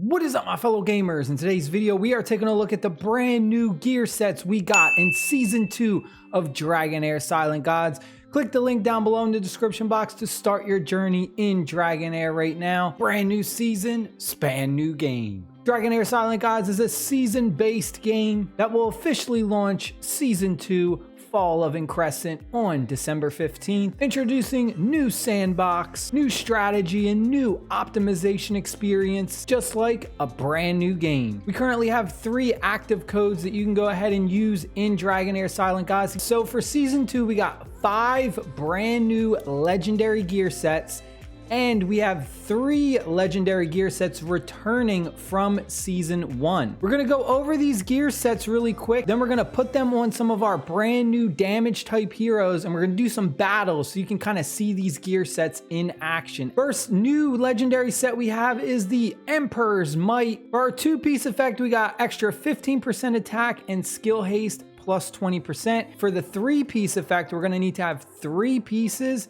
What is up, my fellow gamers? In today's video, we are taking a look at the brand new gear sets we got in Season 2 of Dragonheir Silent Gods. Click the link down below in the description box to start your journey in Dragonheir right now. Brand new season, span new game. Dragonheir Silent Gods is a season-based game that will officially launch Season 2 Fall of Increscent on December 15th, introducing new sandbox, new strategy, and new optimization experience, just like a brand new game. We currently have 3 active codes that you can go ahead and use in Dragonheir Silent Gods. So for Season 2, we got 5 brand new legendary gear sets, and we have 3 legendary gear sets returning from Season 1. We're going to go over these gear sets really quick, then we're going to put them on some of our brand new damage type heroes, and we're going to do some battles so you can kind of see these gear sets in action. First new legendary set we have is the Emperor's Might. For our 2-piece effect, we got extra 15% attack and skill haste plus 20%. For the 3-piece effect, we're going to need to have 3 pieces.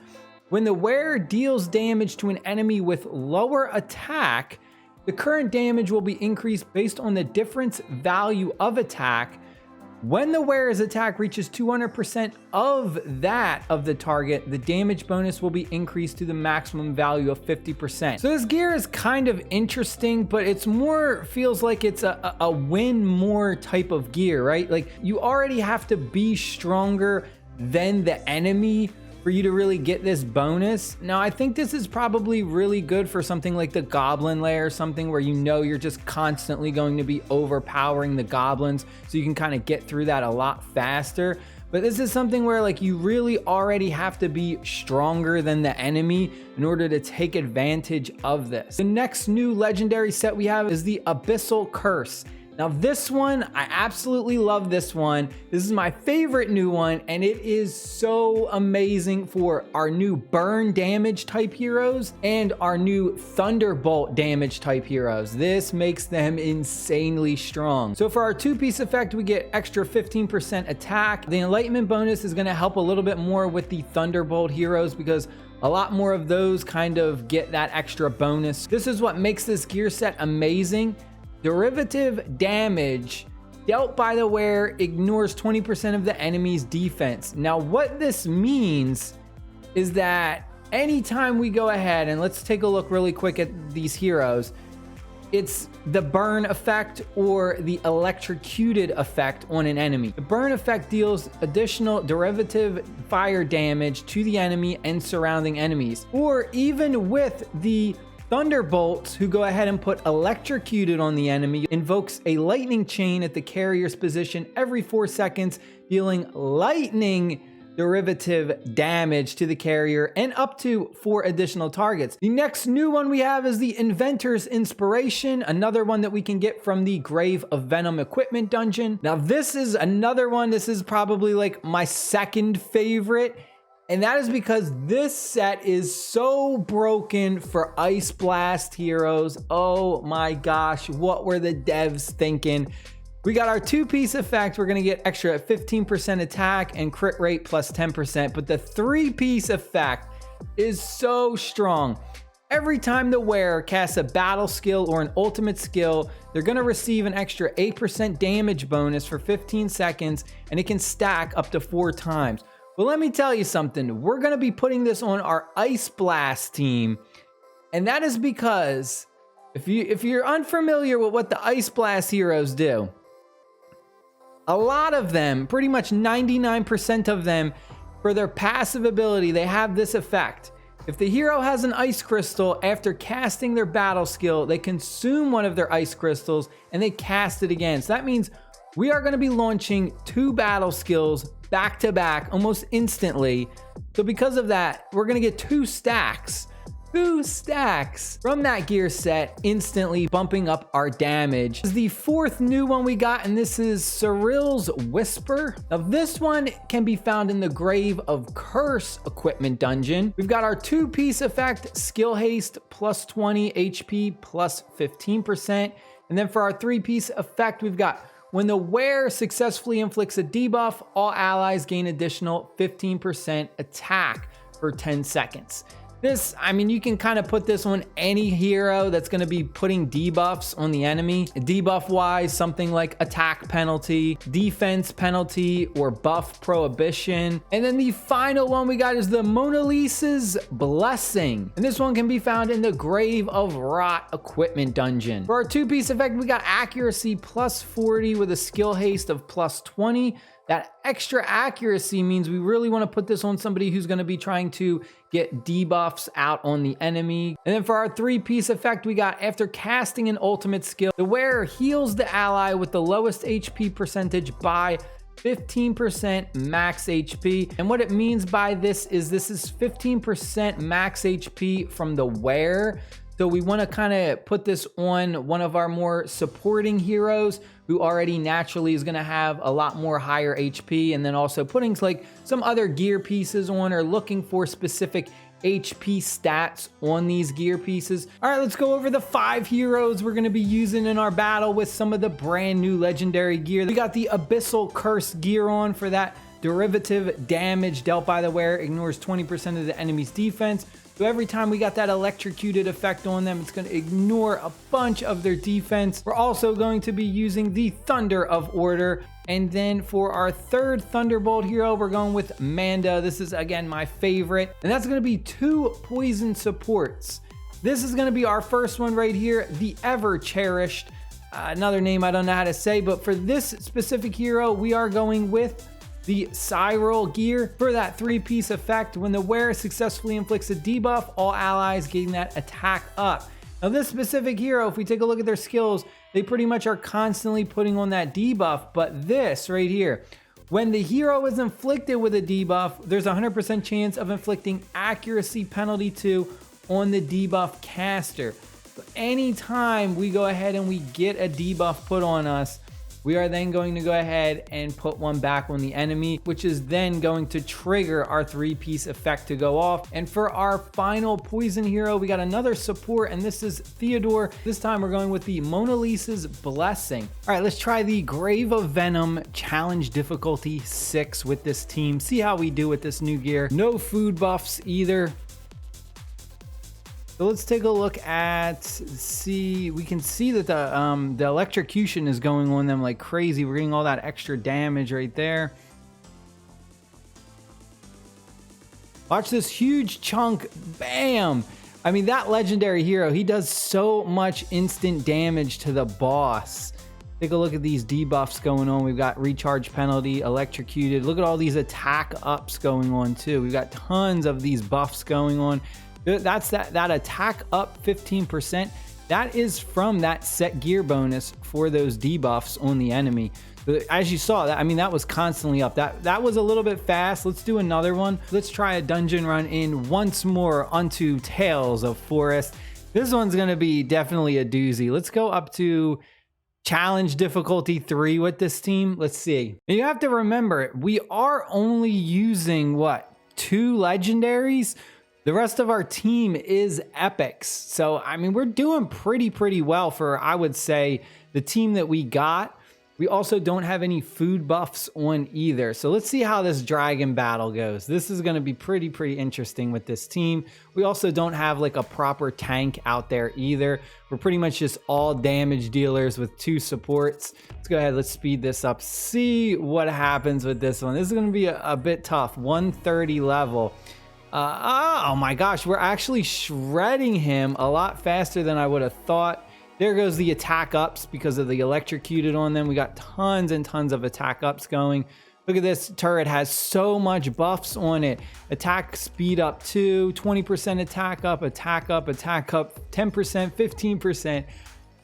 When the wearer deals damage to an enemy with lower attack, the current damage will be increased based on the difference value of attack. When the wearer's attack reaches 200% of that of the target, the damage bonus will be increased to the maximum value of 50%. So this gear is kind of interesting, but it's more, feels like it's a win more type of gear, right? Like you already have to be stronger than the enemy for you to really get this bonus. Now, I think this is probably really good for something like the Goblin Lair or something where you know you're just constantly going to be overpowering the goblins, so you can kind of get through that a lot faster. But this is something where like you really already have to be stronger than the enemy in order to take advantage of this. The next new legendary set we have is the Abyssal Curse. Now this one, I absolutely love this one. This is my favorite new one, and it is so amazing for our new burn damage type heroes and our new thunderbolt damage type heroes. This makes them insanely strong. So for our 2-piece effect, we get extra 15% attack. The enlightenment bonus is gonna help a little bit more with the thunderbolt heroes because a lot more of those kind of get that extra bonus. This is what makes this gear set amazing. Derivative damage dealt by the wearer ignores 20% of the enemy's defense. Now, what this means is that anytime we go ahead and let's take a look really quick at these heroes, it's the burn effect or the electrocuted effect on an enemy. The burn effect deals additional derivative fire damage to the enemy and surrounding enemies. Or even with the Thunderbolts, who go ahead and put electrocuted on the enemy, invokes a lightning chain at the carrier's position every 4 seconds, dealing lightning derivative damage to the carrier and up to 4 additional targets. The next new one we have is the Inventor's Inspiration, another one that we can get from the Grave of Venom equipment dungeon. Now this is another one, this is probably like my second favorite. And that is because this set is so broken for Ice Blast heroes. Oh my gosh, what were the devs thinking? We got our 2-piece effect. We're gonna get extra 15% attack and crit rate plus 10%, but the 3-piece effect is so strong. Every time the wearer casts a battle skill or an ultimate skill, they're gonna receive an extra 8% damage bonus for 15 seconds, and it can stack up to 4 times. Well, let me tell you something. We're going to be putting this on our Ice Blast team. And that is because if you're unfamiliar with what the Ice Blast heroes do, a lot of them, pretty much 99% of them, for their passive ability, they have this effect. If the hero has an ice crystal, after casting their battle skill, they consume one of their ice crystals and they cast it again. So that means we are going to be launching 2 battle skills back to back almost instantly. So because of that, we're going to get 2 stacks from that gear set, instantly bumping up our damage. This is the 4th new one we got, and this is Cyril's Whisper. Now this one can be found in the Grave of Curse equipment dungeon. We've got our 2-piece effect, skill haste plus 20, HP plus 15%. And then for our 3-piece effect, we've got when the wearer successfully inflicts a debuff, all allies gain additional 15% attack for 10 seconds. This, I mean, you can kind of put this on any hero that's going to be putting debuffs on the enemy. Debuff wise, something like attack penalty, defense penalty, or buff prohibition. And then the final one we got is the Mona Lisa's Blessing. And this one can be found in the Grave of Rot equipment dungeon. For our 2-piece effect, we got accuracy plus 40 with a skill haste of plus 20. That extra accuracy means we really want to put this on somebody who's going to be trying to get debuffs out on the enemy. And then for our 3-piece effect, we got after casting an ultimate skill, the wearer heals the ally with the lowest HP percentage by 15% max HP. And what it means by this is 15% max HP from the wearer. So we want to kind of put this on one of our more supporting heroes who already naturally is going to have a lot more higher HP, and then also putting like some other gear pieces on or looking for specific HP stats on these gear pieces. All right, let's go over the 5 heroes we're going to be using in our battle with some of the brand new legendary gear. We got the Abyssal Curse gear on for that derivative damage dealt by the wearer ignores 20% of the enemy's defense. So every time we got that electrocuted effect on them, it's going to ignore a bunch of their defense. We're also going to be using the Thunder of Order. And then for our 3rd Thunderbolt hero, we're going with Manda. This is, again, my favorite. And that's going to be 2 poison supports. This is going to be our first one right here, the Ever Cherished. Another name I don't know how to say, but for this specific hero, we are going with the Cyril gear. For that 3-piece effect, when the wearer successfully inflicts a debuff, all allies gain that attack up. Now this specific hero, if we take a look at their skills, they pretty much are constantly putting on that debuff, but this right here, when the hero is inflicted with a debuff, there's a 100% chance of inflicting accuracy penalty 2 on the debuff caster. So anytime we go ahead and we get a debuff put on us, we are then going to go ahead and put one back on the enemy, which is then going to trigger our 3-piece effect to go off. And for our final poison hero, we got another support, and this is Theodore. This time we're going with the Mona Lisa's Blessing. All right, let's try the Grave of Venom challenge difficulty 6 with this team. See how we do with this new gear. No food buffs either. So let's take a look at, we can see that the electrocution is going on them like crazy. We're getting all that extra damage right there. Watch this huge chunk, bam. I mean, that legendary hero, he does so much instant damage to the boss. Take a look at these debuffs going on. We've got recharge penalty, electrocuted. Look at all these attack ups going on too. We've got tons of these buffs going on. That's that attack up 15%. That is from that set gear bonus for those debuffs on the enemy. As you saw, that, I mean, that was constantly up. That was a little bit fast. Let's do another one. Let's try a dungeon run in once more onto Tales of Forest. This one's going to be definitely a doozy. Let's go up to challenge difficulty 3 with this team. Let's see. And you have to remember, we are only using, what, 2 legendaries? The rest of our team is epics. So, I mean, we're doing pretty well for, I would say, the team that we got. We also don't have any food buffs on either. So let's see how this dragon battle goes. This is going to be pretty interesting with this team. We also don't have like a proper tank out there either. We're pretty much just all damage dealers with 2 supports. Let's go ahead. Let's speed this up. See what happens with this one. This is going to be a bit tough. 130 level. Oh my gosh, we're actually shredding him a lot faster than I would have thought. There goes the attack ups because of the electrocuted on them. We got tons and tons of attack ups going. Look at this turret, has so much buffs on it. Attack speed up 2, 20% attack up, 10%, 15%.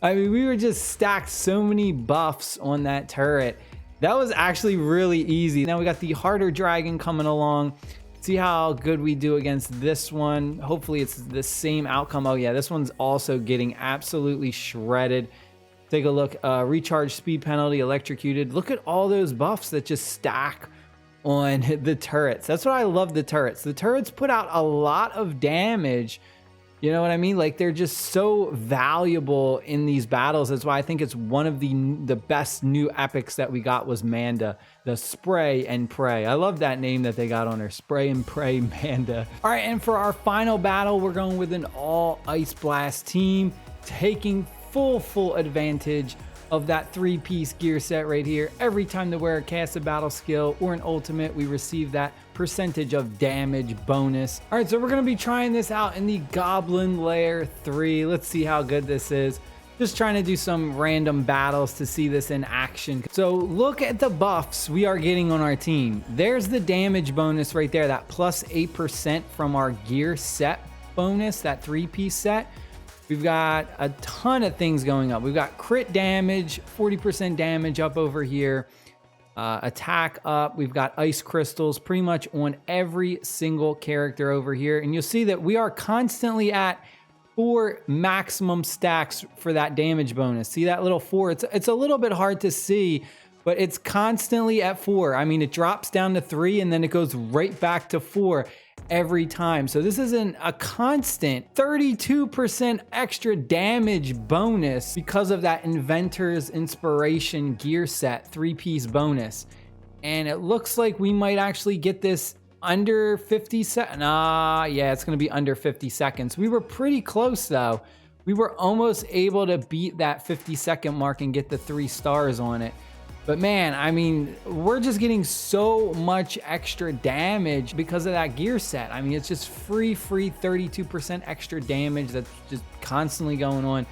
I mean, we were just stacked so many buffs on that turret. That was actually really easy. Now we got the harder dragon coming along. See how good we do against this one. Hopefully it's the same outcome. Oh yeah, this one's also getting absolutely shredded. Take a look, recharge speed penalty, electrocuted. Look at all those buffs that just stack on the turrets. That's what I love the turrets. The turrets put out a lot of damage. You know what I mean? Like, they're just so valuable in these battles. That's why I think it's one of the best new epics that we got was Manda, the Spray and Pray. I love that name that they got on her, Spray and Pray Manda. All right, and for our final battle, we're going with an all Ice Blast team, taking full advantage of that 3-piece gear set right here. Every time the wearer casts a battle skill or an ultimate, we receive that percentage of damage bonus. All right, so we're gonna be trying this out in the Goblin Lair 3. Let's see how good this is. Just trying to do some random battles to see this in action. So look at the buffs we are getting on our team. There's the damage bonus right there, that plus 8% from our gear set bonus, that 3-piece set. We've got a ton of things going up. We've got crit damage, 40% damage up over here, attack up. We've got ice crystals pretty much on every single character over here. And you'll see that we are constantly at 4 maximum stacks for that damage bonus. See that little 4? It's a little bit hard to see, but it's constantly at 4. I mean, it drops down to 3 and then it goes right back to 4 every time. So this isn't a constant 32% extra damage bonus because of that Inventor's Inspiration gear set 3-piece bonus. And it looks like we might actually get this under 50 seconds. Yeah, it's going to be under 50 seconds. We were pretty close though. We were almost able to beat that 50-second mark and get the 3 stars on it. But man, I mean, we're just getting so much extra damage because of that gear set. I mean, it's just free 32% extra damage that's just constantly going on.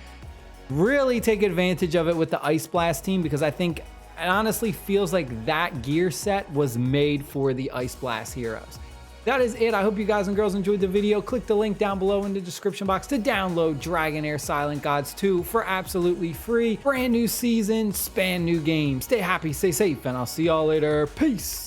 Really take advantage of it with the Ice Blast team because I think it honestly feels like that gear set was made for the Ice Blast heroes. That is it. I hope you guys and girls enjoyed the video. Click the link down below in the description box to download Dragonheir Silent Gods 2 for absolutely free. Brand new season, span new games. Stay happy, stay safe, and I'll see y'all later. Peace.